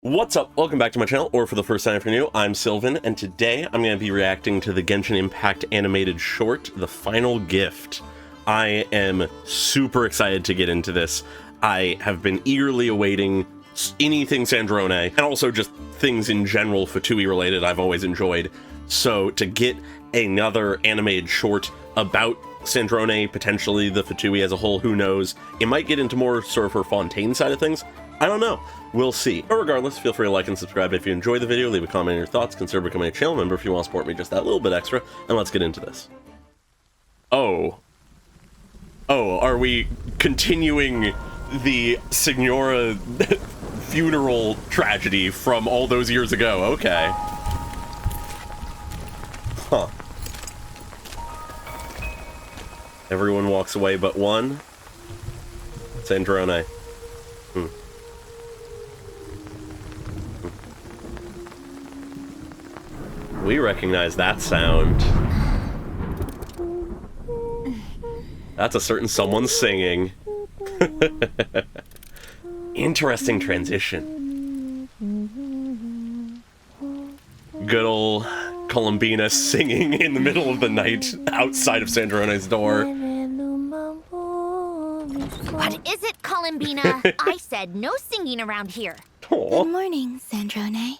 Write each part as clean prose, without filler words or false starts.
What's up? Welcome back to my channel, or for the first time if you're new, I'm Sylvan, and today I'm going to be reacting to the Genshin Impact animated short, The Final Gift. I am super excited to get into this. I have been eagerly awaiting anything Sandrone, and also just things in general Fatui related I've always enjoyed. So to get another animated short about Sandrone, potentially the Fatui as a whole, who knows? It might get into more sort of her Fontaine side of things. I don't know. We'll see. But regardless, feel free to like and subscribe if you enjoy the video, leave a comment on your thoughts, consider becoming a channel member if you want to support me just that little bit extra, and let's get into this. Oh, are we continuing the Signora funeral tragedy from all those years ago? Okay. Huh. Everyone walks away but one. Sandrone. We recognize that sound. That's a certain someone singing. Interesting transition. Good old Columbina singing in the middle of the night outside of Sandrone's door. What is it, Columbina? I said no singing around here. Aww. Good morning, Sandrone.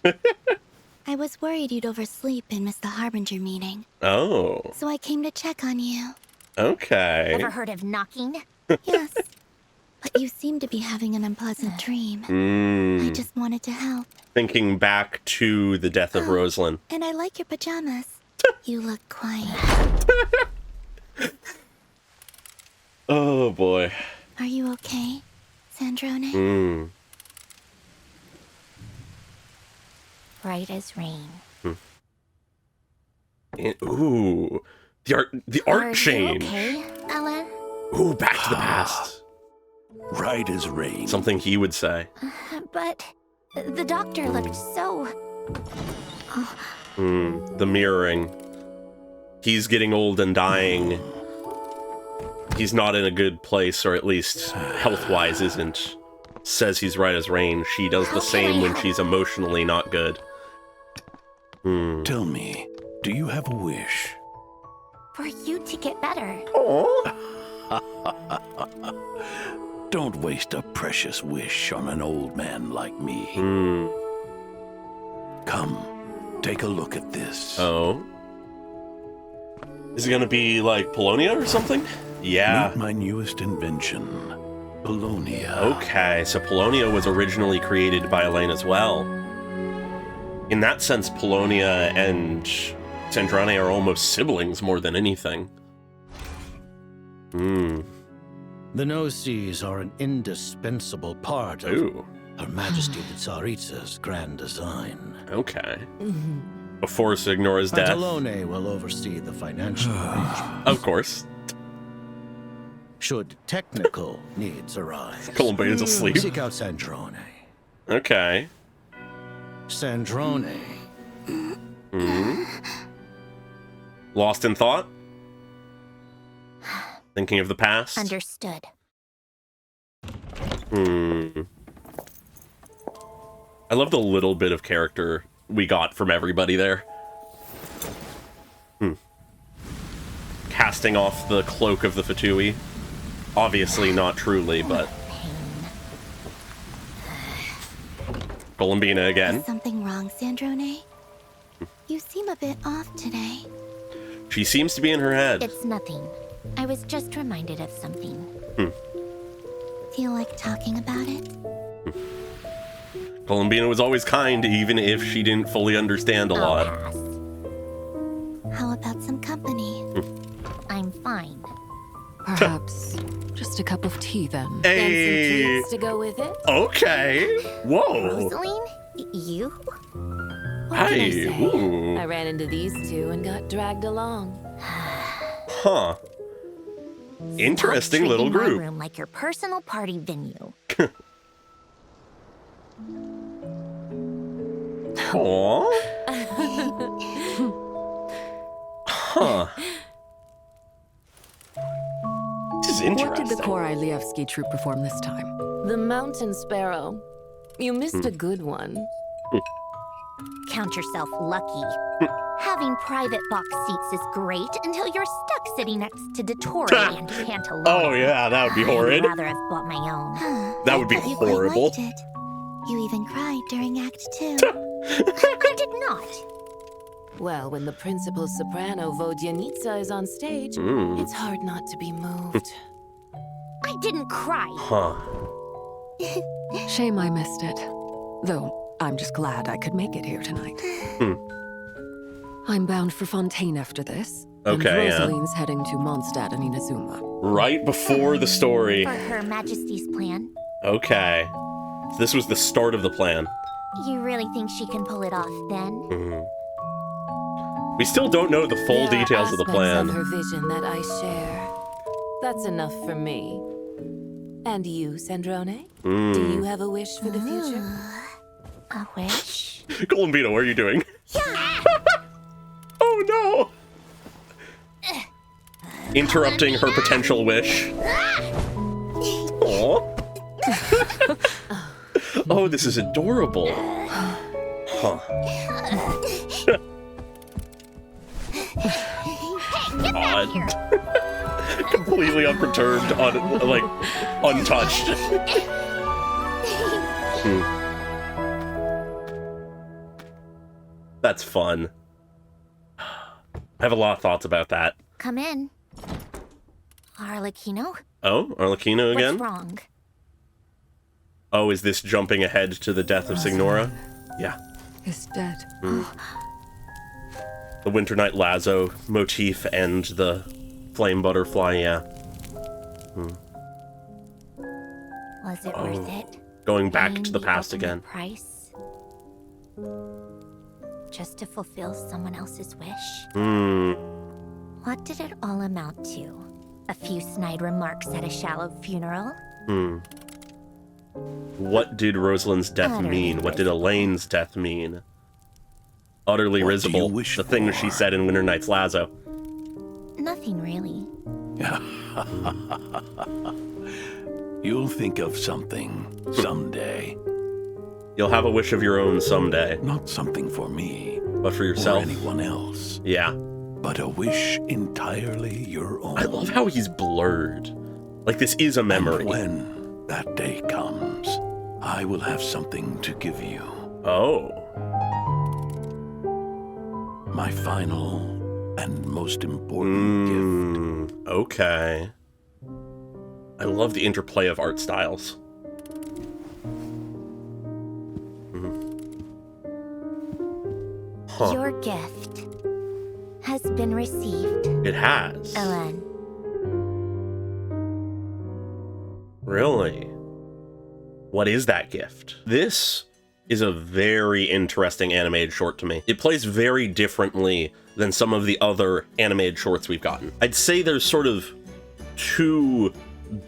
I was worried you'd oversleep and miss the Harbinger meeting. Oh. So I came to check on you. Okay. Ever heard of knocking? Yes. But you seem to be having an unpleasant dream. I just wanted to help. Thinking back to the death of Rosalind. And I like your pajamas. You look quiet. Oh boy. Are you okay, Sandrone? Bright as rain. Ooh. The art change. Okay, Ellen? Ooh, back to the past. Right as rain. Something he would say. But the doctor looked so... The mirroring. He's getting old and dying. He's not in a good place, or at least health-wise isn't. Says he's right as rain. She does the same when she's emotionally not good. Tell me, do you have a wish? For you to get better. Don't waste a precious wish on an old man like me. Come, take a look at this. Oh. Is it gonna be like Polonia or something? Yeah. Meet my newest invention, Polonia. Okay, so Polonia was originally created by Elaine as well. In that sense, Polonia and Sandrone are almost siblings more than anything. The no-seas are an indispensable part of Her Majesty the Tsaritsa's grand design. Okay. Before Signora's death. Pantalone will oversee the financial arrangements. Of course. Should technical needs arise, Columbina's asleep. seek out Sandrone. Okay. Sandrone. Lost in thought? Thinking of the past? Understood. I love the little bit of character we got from everybody there. Casting off the cloak of the Fatui. Obviously not truly, but... Columbina again. Is something wrong, Sandrone? You seem a bit off today. She seems to be in her head. It's nothing. I was just reminded of something. Feel like talking about it? Columbina was always kind, even if she didn't fully understand a lot. Pass. How about some company? I'm fine. Perhaps just a cup of tea then. Hey. And some treats to go with it. Okay. Whoa. Rosaline? You? What can I Hey. say? Ooh. I ran into these two and got dragged along. Huh. Interesting Stop little treating my group. room like your personal party venue. Aww. Huh. This is interesting. What did the Korai Lievsky troupe perform this time? The Mountain Sparrow. You missed a good one. Count yourself lucky. Having private box seats is great until you're stuck sitting next to Dottore and Cantalone. Oh yeah, that would be horrid. I'd rather have bought my own. That would be You quite horrible. liked it. You even cried during Act 2. I did not. Well, when the principal soprano Vodyanitsa is on stage, it's hard not to be moved. I didn't cry. Huh. Shame I missed it. Though, I'm just glad I could make it here tonight. I'm bound for Fontaine after this. Okay, and yeah. Rosaline's heading to Mondstadt and Inazuma. Right before the story. For Her Majesty's plan. Okay. So this was the start of the plan. You really think she can pull it off then? We still don't know the full There are details of the plan. aspects of her vision that I share. That's enough for me. And you, Sandrone? Do you have a wish for the future? A wish? Columbina, what are you doing? Yeah! Oh no! Interrupting her potential wish. Aww. Oh, this is adorable. Huh. Get out of here! Completely unperturbed, untouched. That's fun. I have a lot of thoughts about that. Come in. Arlecchino? Oh, Arlecchino again? What's wrong? Oh, is this jumping ahead to the death of Signora? Yeah. Is dead. The Winter Night Lazo motif and the flame butterfly, yeah. Was it worth it? Going back Paying to the past ultimate again. Price? Just to fulfill someone else's wish? What did it all amount to? A few snide remarks at a shallow funeral? What did Rosalind's death Utterly mean? What did risible. Elaine's death mean? Utterly What do risible. you wish The thing that she for? said in Winter Night's Lazo. Nothing really. You'll think of something someday. You'll have a wish of your own someday. Not something for me But for or yourself. anyone else, Yeah. but a wish entirely your own. I love how he's blurred. Like, this is a memory. And when that day comes, I will have something to give you. Oh. My final and most important gift. Okay. I love the interplay of art styles. Huh. Your gift has been received, It has. Ellen. Really? What is that gift? This is a very interesting animated short to me. It plays very differently than some of the other animated shorts we've gotten. I'd say there's sort of two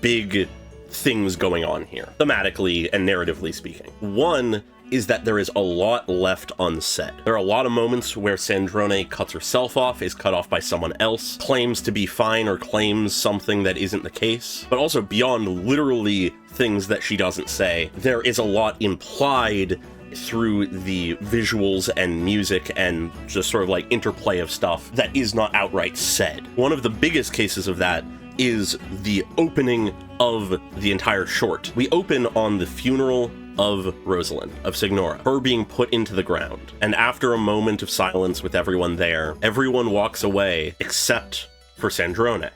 big things going on here, thematically and narratively speaking. One is that there is a lot left unsaid. There are a lot of moments where Sandrone cuts herself off, is cut off by someone else, claims to be fine or claims something that isn't the case, but also beyond literally things that she doesn't say, there is a lot implied through the visuals and music and just sort of like interplay of stuff that is not outright said. One of the biggest cases of that is the opening of the entire short. We open on the funeral of Rosalind, of Signora, her being put into the ground. And after a moment of silence with everyone there, everyone walks away except for Sandrone.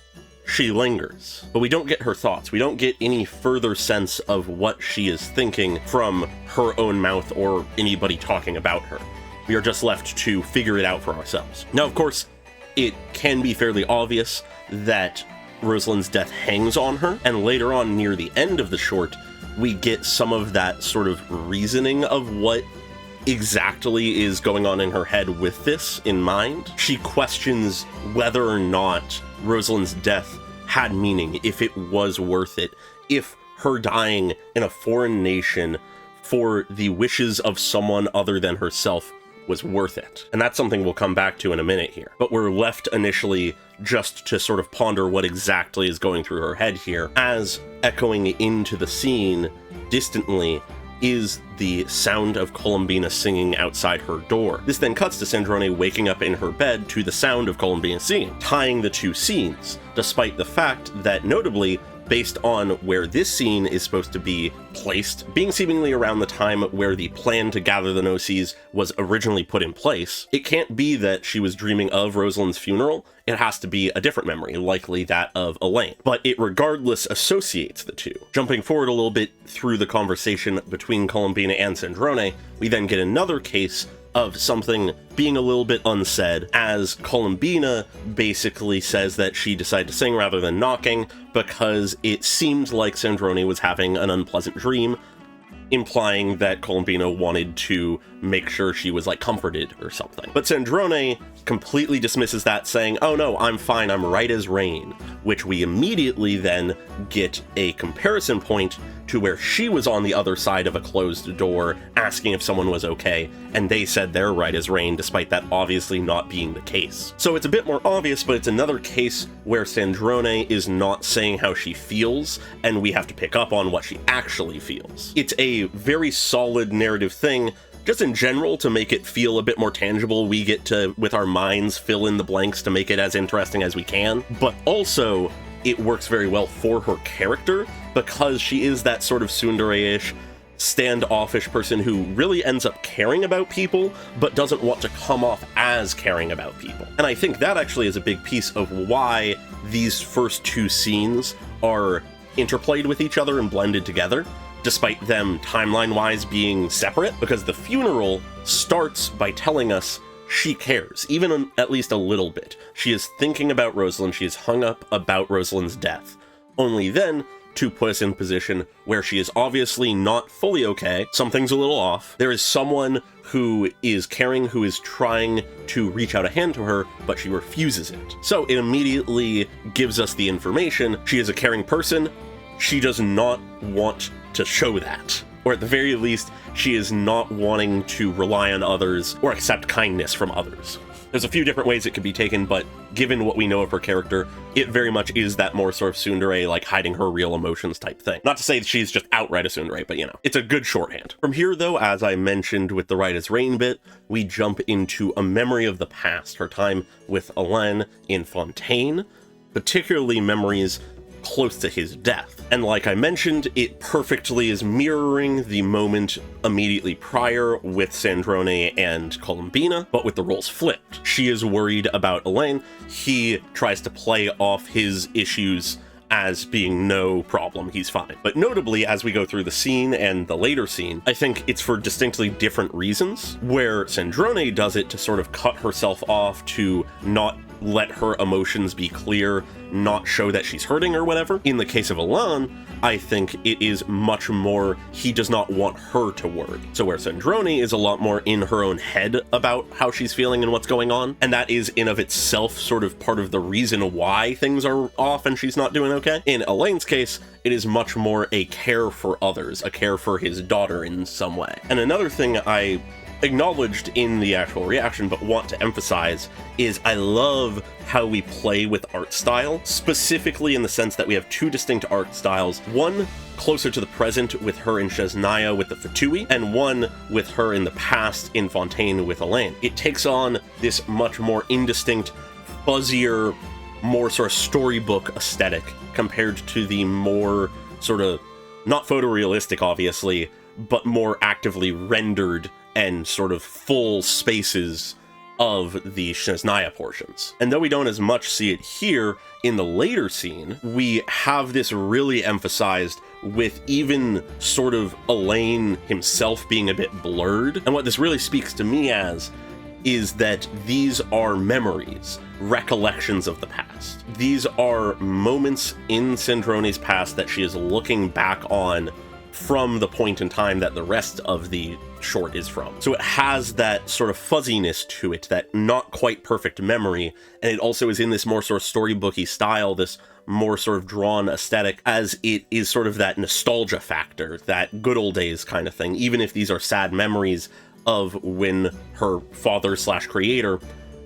She lingers, but we don't get her thoughts. We don't get any further sense of what she is thinking from her own mouth or anybody talking about her. We are just left to figure it out for ourselves. Now, of course, it can be fairly obvious that Rosalind's death hangs on her, and later on, near the end of the short, we get some of that sort of reasoning of what exactly is going on in her head with this in mind. She questions whether or not Rosalind's death had meaning, if it was worth it, if her dying in a foreign nation for the wishes of someone other than herself was worth it. And that's something we'll come back to in a minute here. But we're left initially just to sort of ponder what exactly is going through her head here, as echoing into the scene distantly is the sound of Columbina singing outside her door. This then cuts to Sandrone waking up in her bed to the sound of Columbina singing, tying the two scenes, despite the fact that, notably, based on where this scene is supposed to be placed, being seemingly around the time where the plan to gather the No-Seas was originally put in place, it can't be that she was dreaming of Rosalind's funeral. It has to be a different memory, likely that of Elaine. But it regardless associates the two. Jumping forward a little bit through the conversation between Columbina and Sandrone, we then get another case of something being a little bit unsaid, as Columbina basically says that she decided to sing rather than knocking because it seemed like Sandrone was having an unpleasant dream, implying that Columbina wanted to make sure she was, like, comforted or something. But Sandrone completely dismisses that, saying, "Oh no, I'm fine, I'm right as rain," which we immediately then get a comparison point to where she was on the other side of a closed door asking if someone was okay, and they said they're right as rain, despite that obviously not being the case. So it's a bit more obvious, but it's another case where Sandrone is not saying how she feels, and we have to pick up on what she actually feels. It's a very solid narrative thing, just in general, to make it feel a bit more tangible. We get to, with our minds, fill in the blanks to make it as interesting as we can, but also it works very well for her character, because she is that sort of tsundere-ish, standoffish person who really ends up caring about people, but doesn't want to come off as caring about people. And I think that actually is a big piece of why these first two scenes are interplayed with each other and blended together, despite them timeline-wise being separate, because the funeral starts by telling us she cares, even at least a little bit. She is thinking about Rosalind, she is hung up about Rosalind's death. Only then, to put us in position where she is obviously not fully okay, something's a little off. There is someone who is caring, who is trying to reach out a hand to her, but she refuses it. So it immediately gives us the information. She is a caring person. She does not want to show that. Or at the very least, she is not wanting to rely on others or accept kindness from others. There's a few different ways it could be taken, but given what we know of her character, it very much is that more sort of tsundere, like hiding her real emotions type thing. Not to say that she's just outright a tsundere, but you know, it's a good shorthand. From here though, as I mentioned with the Right as Rain bit, we jump into a memory of the past, her time with Alain in Fontaine, particularly memories close to his death. And like I mentioned, it perfectly is mirroring the moment immediately prior with Sandrone and Columbina, but with the roles flipped. She is worried about Elaine. He tries to play off his issues as being no problem, he's fine. But notably, as we go through the scene and the later scene, I think it's for distinctly different reasons, where Sandrone does it to sort of cut herself off, to not let her emotions be clear, not show that she's hurting or whatever. In the case of Alain, I think it is much more, he does not want her to worry. So where Sandrone is a lot more in her own head about how she's feeling and what's going on, and that is in of itself sort of part of the reason why things are off and she's not doing okay. In Elaine's case, it is much more a care for others, a care for his daughter in some way. And another thing I acknowledged in the actual reaction but want to emphasize is I love how we play with art style, specifically in the sense that we have two distinct art styles, one closer to the present with her in Chesnaya with the Fatui, and one with her in the past in Fontaine with Elaine. It takes on this much more indistinct, fuzzier, more sort of storybook aesthetic compared to the more sort of, not photorealistic obviously, but more actively rendered and sort of full spaces of the Chesnaya portions. And though we don't as much see it here, in the later scene, we have this really emphasized with even sort of Elaine himself being a bit blurred. And what this really speaks to me as is that these are memories, recollections of the past. These are moments in Sandrone's past that she is looking back on from the point in time that the rest of the short is from. So it has that sort of fuzziness to it, that not quite perfect memory, and it also is in this more sort of storybooky style, this more sort of drawn aesthetic, as it is sort of that nostalgia factor, that good old days kind of thing, even if these are sad memories of when her father/creator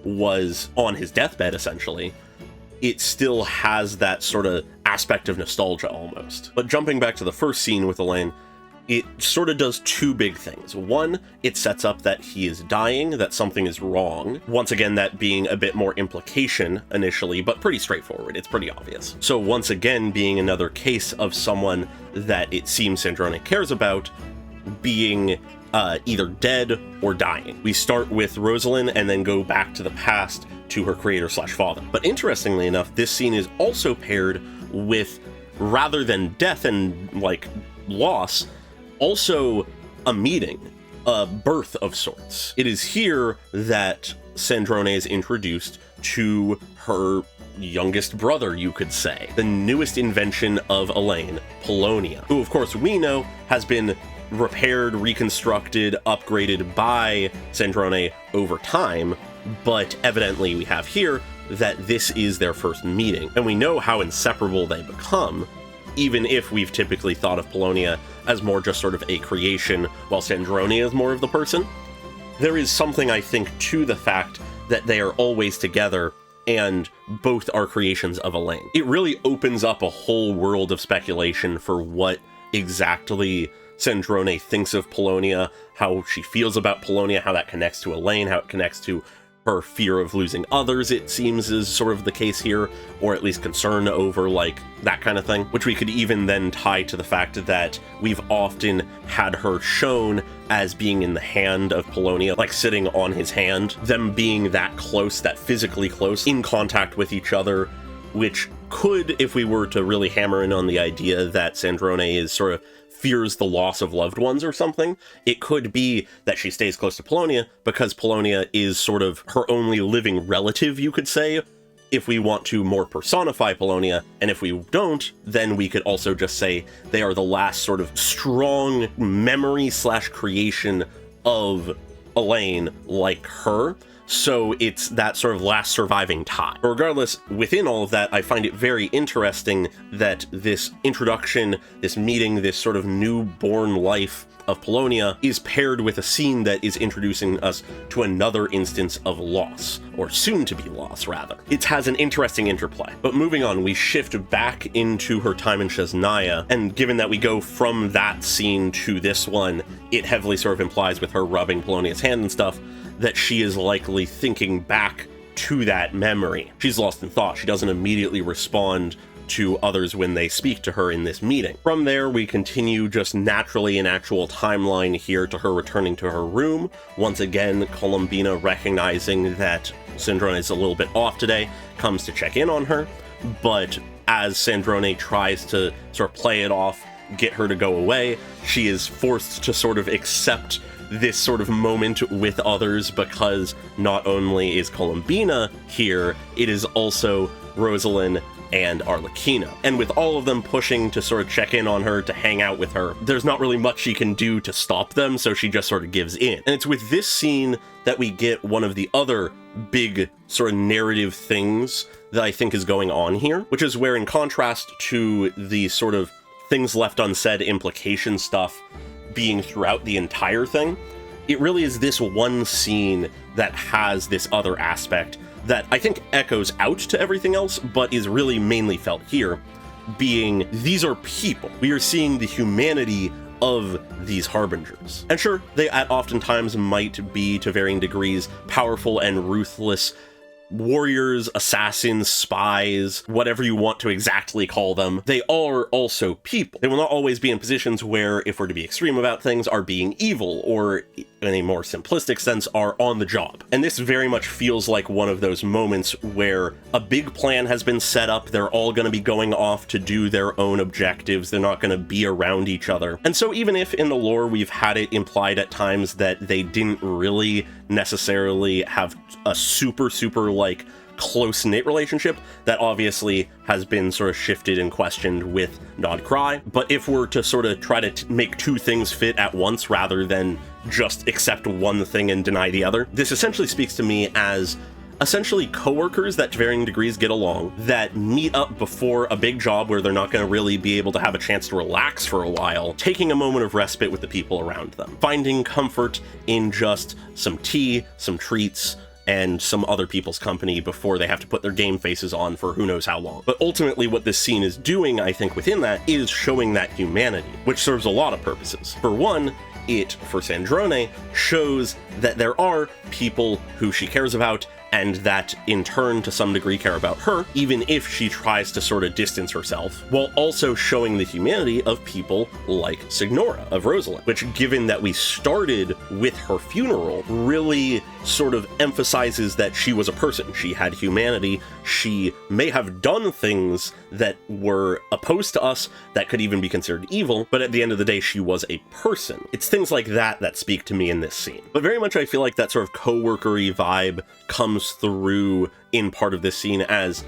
was on his deathbed, essentially. It still has that sort of aspect of nostalgia almost. But jumping back to the first scene with Elaine, it sort of does two big things. One, it sets up that he is dying, that something is wrong. Once again, that being a bit more implication initially, but pretty straightforward. It's pretty obvious. So once again, being another case of someone that it seems Sandrone cares about being either dead or dying. We start with Rosalind and then go back to the past to her creator/father. But interestingly enough, this scene is also paired with, rather than death and like loss, also a meeting, a birth of sorts. It is here that Sandrone is introduced to her youngest brother, you could say, the newest invention of Elaine, Polonia, who of course we know has been repaired, reconstructed, upgraded by Sandrone over time, but evidently we have here that this is their first meeting, and we know how inseparable they become, even if we've typically thought of Polonia as more just sort of a creation, while Sandrone is more of the person. There is something, I think, to the fact that they are always together, and both are creations of Elaine. It really opens up a whole world of speculation for what exactly Sandrone thinks of Polonia, how she feels about Polonia, how that connects to Elaine, how it connects to her fear of losing others, it seems is sort of the case here, or at least concern over like that kind of thing, which we could even then tie to the fact that we've often had her shown as being in the hand of Polonia, like sitting on his hand, them being that close, that physically close, in contact with each other, which could, if we were to really hammer in on the idea that Sandrone is sort of fears the loss of loved ones or something, it could be that she stays close to Polonia because Polonia is sort of her only living relative, you could say, if we want to more personify Polonia, and if we don't, then we could also just say they are the last sort of strong memory/creation of Elaine like her. So it's that sort of last surviving tie. Regardless, within all of that, I find it very interesting that this introduction, this meeting, this sort of newborn life of Polonia is paired with a scene that is introducing us to another instance of loss, or soon to be loss, rather. It has an interesting interplay. But moving on, we shift back into her time in Chesnaya, and given that we go from that scene to this one, it heavily sort of implies with her rubbing Polonia's hand and stuff, that she is likely thinking back to that memory. She's lost in thought. She doesn't immediately respond to others when they speak to her in this meeting. From there, we continue just naturally an actual timeline here to her returning to her room. Once again, Columbina, recognizing that Sandrone is a little bit off today, comes to check in on her, but as Sandrone tries to sort of play it off, get her to go away, she is forced to sort of accept this sort of moment with others, because not only is Columbina here, it is also Rosalind and Arlecchino. And with all of them pushing to sort of check in on her, to hang out with her, there's not really much she can do to stop them, so she just sort of gives in. And it's with this scene that we get one of the other big sort of narrative things that I think is going on here, which is where, in contrast to the sort of things left unsaid implication stuff being throughout the entire thing, it really is this one scene that has this other aspect that I think echoes out to everything else, but is really mainly felt here, being these are people. We are seeing the humanity of these harbingers. And sure, they at oftentimes might be, to varying degrees, powerful and ruthless warriors, assassins, spies, whatever you want to exactly call them. They are also people. They will not always be in positions where, if we're to be extreme about things, are being evil, or in a more simplistic sense, are on the job. And this very much feels like one of those moments where a big plan has been set up, they're all going to be going off to do their own objectives, they're not going to be around each other. And so even if in the lore we've had it implied at times that they didn't really necessarily have a super like close-knit relationship, that obviously has been sort of shifted and questioned with Nod Cry. But if we're to sort of try to make two things fit at once rather than just accept one thing and deny the other, this essentially speaks to me as essentially coworkers that to varying degrees get along, that meet up before a big job where they're not going to really be able to have a chance to relax for a while, taking a moment of respite with the people around them, finding comfort in just some tea, some treats, and some other people's company before they have to put their game faces on for who knows how long. But ultimately what this scene is doing, I think, within that is showing that humanity, which serves a lot of purposes. For one, it, for Sandrone, shows that there are people who she cares about and that in turn to some degree care about her, even if she tries to sort of distance herself, while also showing the humanity of people like Signora of Rosalind, which, given that we started with her funeral, really sort of emphasizes that she was a person. She had humanity. She may have done things that were opposed to us that could even be considered evil, but at the end of the day, she was a person. It's things like that that speak to me in this scene. But very much I feel like that sort of co-workery vibe comes through in part of this scene as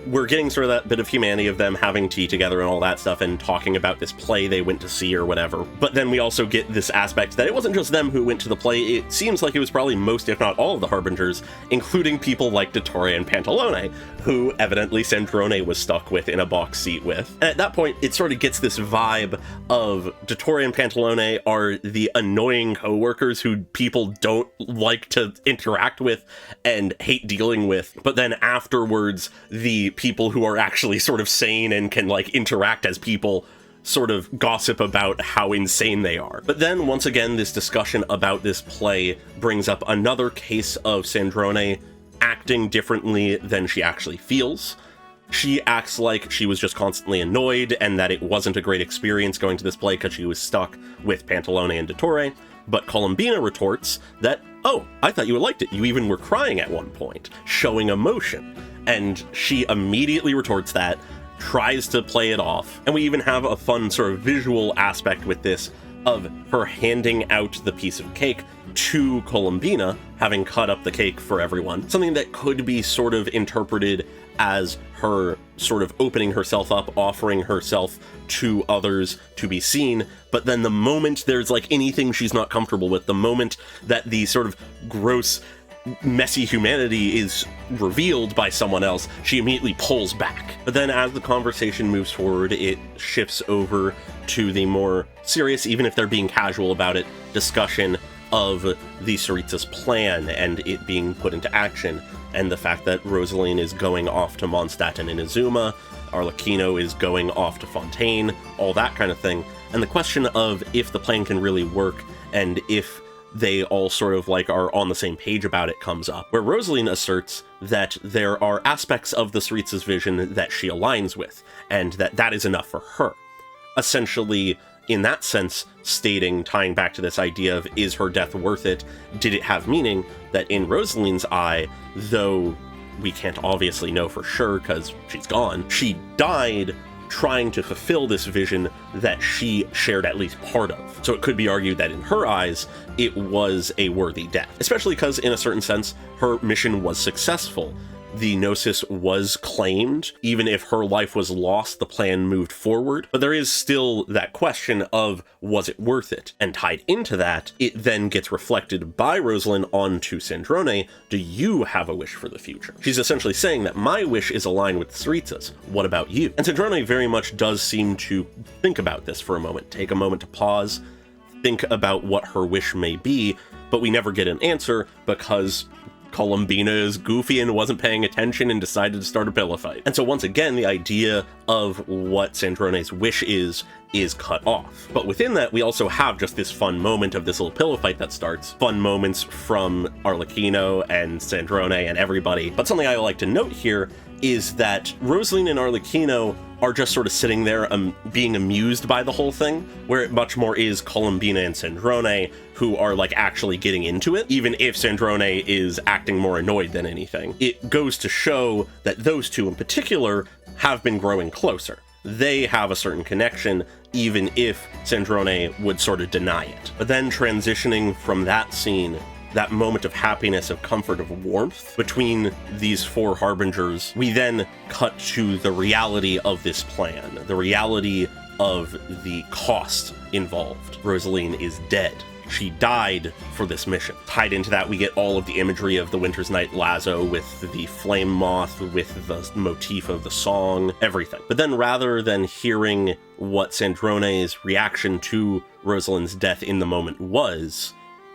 we're getting sort of that bit of humanity of them having tea together and all that stuff and talking about this play they went to see or whatever. But then we also get this aspect that it wasn't just them who went to the play. It seems like it was probably most, if not all, of the Harbingers, including people like Dottore and Pantalone, who evidently Sandrone was stuck with in a box seat with. And at that point, it sort of gets this vibe of Dottore and Pantalone are the annoying co-workers who people don't like to interact with and hate dealing with. But then afterwards, the people who are actually sort of sane and can like interact as people sort of gossip about how insane they are. But then once again, this discussion about this play brings up another case of Sandrone acting differently than she actually feels. She acts like she was just constantly annoyed and that it wasn't a great experience going to this play because she was stuck with Pantalone and Dottore. But Columbina retorts that, oh, I thought you liked it. You even were crying at one point, showing emotion. And she immediately retorts that, tries to play it off. And we even have a fun sort of visual aspect with this of her handing out the piece of cake to Columbina, having cut up the cake for everyone. Something that could be sort of interpreted as her sort of opening herself up, offering herself to others to be seen. But then the moment there's like anything she's not comfortable with, the moment that the sort of gross, messy humanity is revealed by someone else, she immediately pulls back. But then as the conversation moves forward, it shifts over to the more serious, even if they're being casual about it, discussion of the Tsaritsa's plan and it being put into action, and the fact that Rosaline is going off to Mondstadt and Inazuma, Arlecchino is going off to Fontaine, all that kind of thing. And the question of if the plan can really work and if they all sort of like are on the same page about it comes up, where Rosaline asserts that there are aspects of the Tsaritsa's vision that she aligns with, and that is enough for her. Essentially, in that sense, stating, tying back to this idea of, is her death worth it? Did it have meaning? That in Rosaline's eye, though we can't obviously know for sure because she's gone, she died trying to fulfill this vision that she shared at least part of. So it could be argued that in her eyes, it was a worthy death, especially because in a certain sense, her mission was successful. The Gnosis was claimed. Even if her life was lost, the plan moved forward. But there is still that question of, was it worth it? And tied into that, it then gets reflected by Rosalind onto Sandrone. Do you have a wish for the future? She's essentially saying that my wish is aligned with Tsaritsa's. What about you? And Sandrone very much does seem to think about this for a moment, take a moment to pause, think about what her wish may be, but we never get an answer because Columbina is goofy and wasn't paying attention and decided to start a pillow fight. And so once again, the idea of what Sandrone's wish is cut off. But within that, we also have just this fun moment of this little pillow fight that starts. Fun moments from Arlecchino and Sandrone and everybody. But something I like to note here is that Rosaline and Arlecchino are just sort of sitting there being amused by the whole thing, where it much more is Columbina and Sandrone who are like actually getting into it, even if Sandrone is acting more annoyed than anything. It goes to show that those two in particular have been growing closer. They have a certain connection, even if Sandrone would sort of deny it. But then transitioning from that scene, that moment of happiness, of comfort, of warmth between these four harbingers, we then cut to the reality of this plan, the reality of the cost involved. Rosaline is dead. She died for this mission. Tied into that, we get all of the imagery of the Winter's Night lazo with the flame moth, with the motif of the song, everything. But then rather than hearing what Sandrone's reaction to Rosalind's death in the moment was,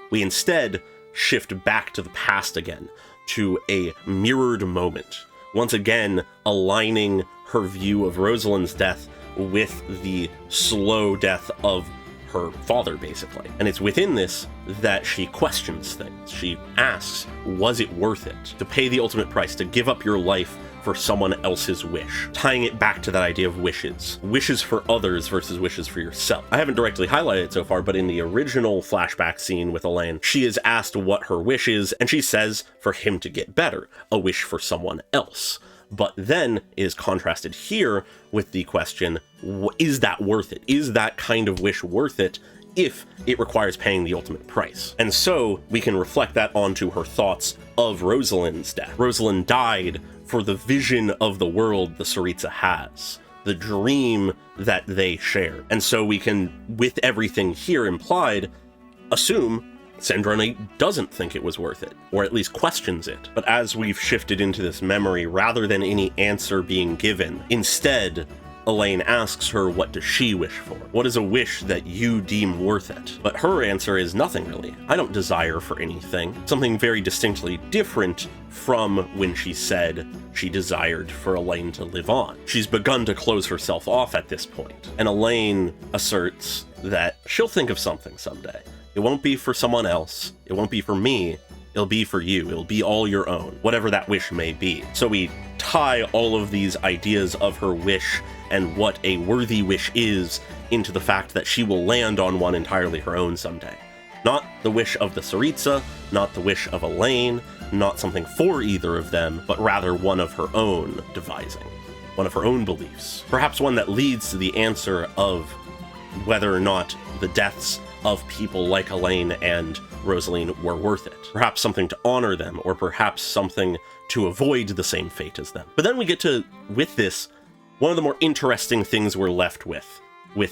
we instead shift back to the past again. to a mirrored moment, once again aligning her view of Rosalind's death with the slow death of her father, basically. And it's within this that she questions things. She asks, was it worth it to pay the ultimate price, to give up your life for someone else's wish? Tying it back to that idea of wishes. Wishes for others versus wishes for yourself. I haven't directly highlighted it so far, but in the original flashback scene with Elaine, she is asked what her wish is, and she says for him to get better, a wish for someone else. But then is contrasted here with the question, is that worth it? Is that kind of wish worth it if it requires paying the ultimate price? And so we can reflect that onto her thoughts of Rosalind's death. Rosalind died for the vision of the world the Tsaritsa has, the dream that they share. And so we can, with everything here implied, assume Sandrone doesn't think it was worth it, or at least questions it. But as we've shifted into this memory, rather than any answer being given, instead, Elaine asks her, what does she wish for? What is a wish that you deem worth it? But her answer is nothing really. I don't desire for anything. Something very distinctly different from when she said she desired for Elaine to live on. She's begun to close herself off at this point, and Elaine asserts that she'll think of something someday. It won't be for someone else. It won't be for me. It'll be for you. It'll be all your own, whatever that wish may be. So we tie all of these ideas of her wish and what a worthy wish is into the fact that she will land on one entirely her own someday. Not the wish of the Tsaritsa, not the wish of Elaine, not something for either of them, but rather one of her own devising, one of her own beliefs. Perhaps one that leads to the answer of whether or not the deaths of people like Elaine and Rosaline were worth it. Perhaps something to honor them, or perhaps something to avoid the same fate as them. But then we get to, with this, one of the more interesting things we're left with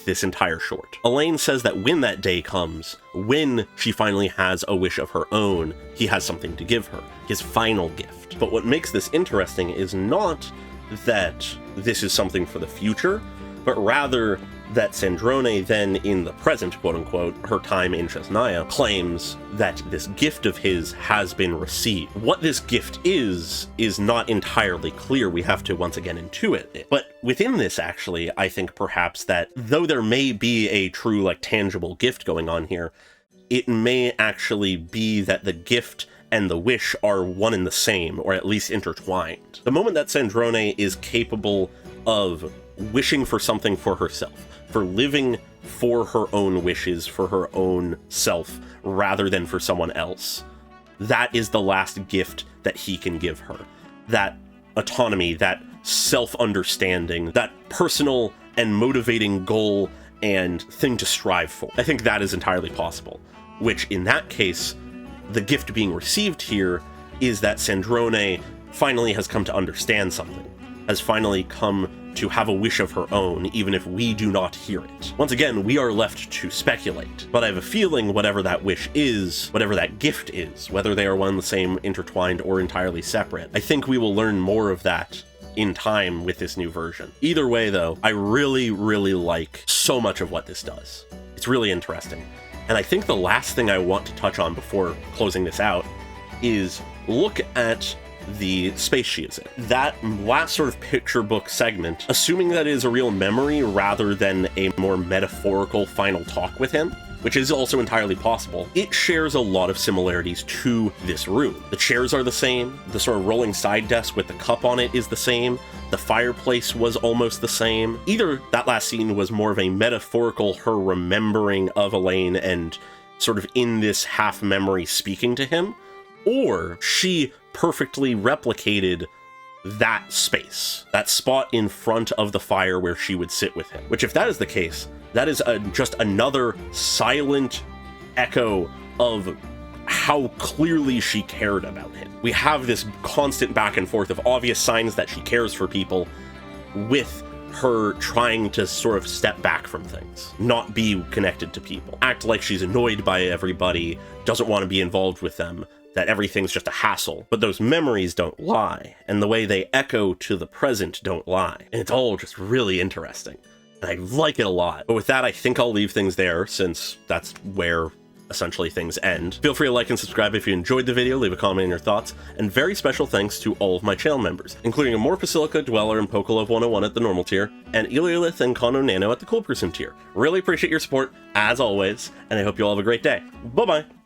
this entire short. Elaine says that when that day comes, when she finally has a wish of her own, he has something to give her, his final gift. But what makes this interesting is not that this is something for the future, but rather that Sandrone then, in the present, quote-unquote, her time in Chesnaya, claims that this gift of his has been received. What this gift is not entirely clear. We have to once again intuit it. But within this, actually, I think perhaps that though there may be a true, tangible gift going on here, it may actually be that the gift and the wish are one and the same, or at least intertwined. The moment that Sandrone is capable of wishing for something for herself, for living for her own wishes, for her own self, rather than for someone else, that is the last gift that he can give her. That autonomy, that self-understanding, that personal and motivating goal and thing to strive for. I think that is entirely possible, which in that case, the gift being received here is that Sandrone finally has come to understand something, has finally come to have a wish of her own, even if we do not hear it. Once again, we are left to speculate, but I have a feeling whatever that wish is, whatever that gift is, whether they are one and the same, intertwined, or entirely separate, I think we will learn more of that in time with this new version. Either way, though, I really, really like so much of what this does. It's really interesting. And I think the last thing I want to touch on before closing this out is look at the space she is in. That last sort of picture book segment, assuming that it is a real memory rather than a more metaphorical final talk with him, which is also entirely possible, it shares a lot of similarities to this room. The chairs are the same, the sort of rolling side desk with the cup on it is the same, the fireplace was almost the same. Either that last scene was more of a metaphorical her remembering of Elaine and sort of in this half memory speaking to him, or she perfectly replicated that space, that spot in front of the fire where she would sit with him. Which, if that is the case, that is just another silent echo of how clearly she cared about him. We have this constant back and forth of obvious signs that she cares for people, with her trying to sort of step back from things, not be connected to people, act like she's annoyed by everybody, doesn't want to be involved with them, that everything's just a hassle. But those memories don't lie, and the way they echo to the present don't lie. And it's all just really interesting, and I like it a lot. But with that, I think I'll leave things there, since that's where essentially things end. Feel free to like and subscribe if you enjoyed the video, leave a comment on your thoughts, and very special thanks to all of my channel members, including Amor Basilica, Dweller, and Pokolove 101 at the normal tier, and Eliolith and Kono Nano at the cool person tier. Really appreciate your support, as always, and I hope you all have a great day. Bye-bye!